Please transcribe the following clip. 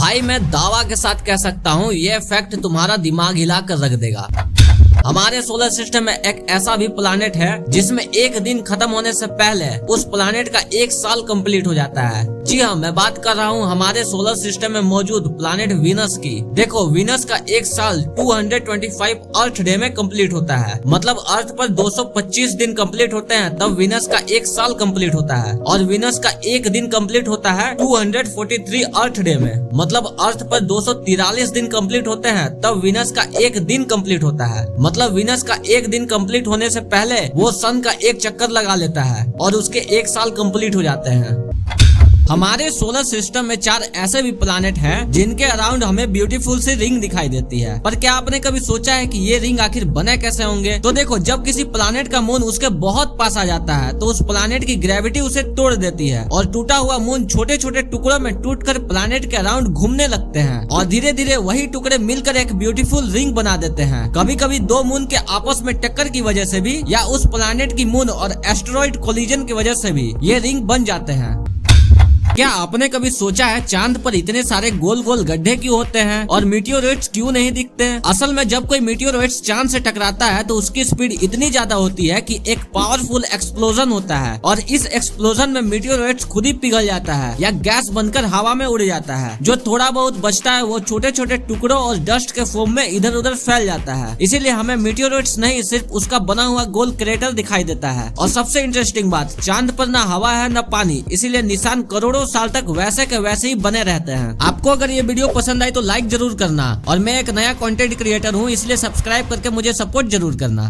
भाई मैं दावा के साथ कह सकता हूँ ये फैक्ट तुम्हारा दिमाग हिला कर रख देगा। हमारे सोलर सिस्टम में एक ऐसा भी प्लैनेट है जिसमें एक दिन खत्म होने से पहले उस प्लैनेट का 1 साल कंप्लीट हो जाता है। जी हाँ, मैं बात कर रहा हूँ हमारे सोलर सिस्टम में मौजूद प्लैनेट वीनस की। देखो, वीनस का 1 साल 225 अर्थ डे में कंप्लीट होता है। मतलब अर्थ पर 225 दिन कंप्लीट होते हैं, तब वीनस का 1 साल कंप्लीट होता है। और वीनस का एक दिन कंप्लीट होता है 243 अर्थ डे में। मतलब अर्थ पर 243 दिन कंप्लीट होते हैं, तब वीनस का एक दिन कंप्लीट होता है। मतलब वीनस का एक दिन कंप्लीट होने से पहले वो सन का एक चक्कर लगा लेता है और उसके 1 साल कंप्लीट हो जाते हैं। हमारे सोलर सिस्टम में 4 ऐसे भी प्लैनेट हैं जिनके अराउंड हमें ब्यूटीफुल सी रिंग दिखाई देती है। पर क्या आपने कभी सोचा है कि ये रिंग आखिर बने कैसे होंगे? तो देखो, जब किसी प्लैनेट का मून उसके बहुत पास आ जाता है तो उस प्लैनेट की ग्रेविटी उसे तोड़ देती है और टूटा हुआ मून छोटे छोटे टुकड़ों में टूटकर प्लैनेट के अराउंड घूमने लगते हैं और धीरे धीरे वही टुकड़े मिलकर एक ब्यूटीफुल रिंग बना देते हैं। कभी कभी 2 मून के आपस में टक्कर की वजह से भी या उस प्लैनेट की मून और एस्टेरॉइड कोलिजन की वजह से भी ये रिंग बन जाते हैं। क्या आपने कभी सोचा है चांद पर इतने सारे गोल गोल गड्ढे क्यों होते हैं और मीटियोराइट्स क्यों नहीं दिखते? असल में जब कोई मीटियोराइट्स चांद से टकराता है तो उसकी स्पीड इतनी ज्यादा होती है कि एक पावरफुल एक्सप्लोजन होता है और इस एक्सप्लोजन में मीटियोराइट्स खुद ही पिघल जाता है या गैस बनकर हवा में उड़ जाता है। जो थोड़ा बहुत बचता है वो छोटे छोटे टुकड़ों और डस्ट के फॉर्म में इधर उधर फैल जाता है। इसीलिए हमें मीटियोराइट्स नहीं, सिर्फ उसका बना हुआ गोल क्रेटर दिखाई देता है। और सबसे इंटरेस्टिंग बात, चांद पर न हवा है न पानी, इसीलिए निशान करोड़ों साल तक वैसे के वैसे ही बने रहते हैं। आपको अगर ये वीडियो पसंद आई तो लाइक जरूर करना और मैं एक नया कंटेंट क्रिएटर हूँ, इसलिए सब्सक्राइब करके मुझे सपोर्ट जरूर करना।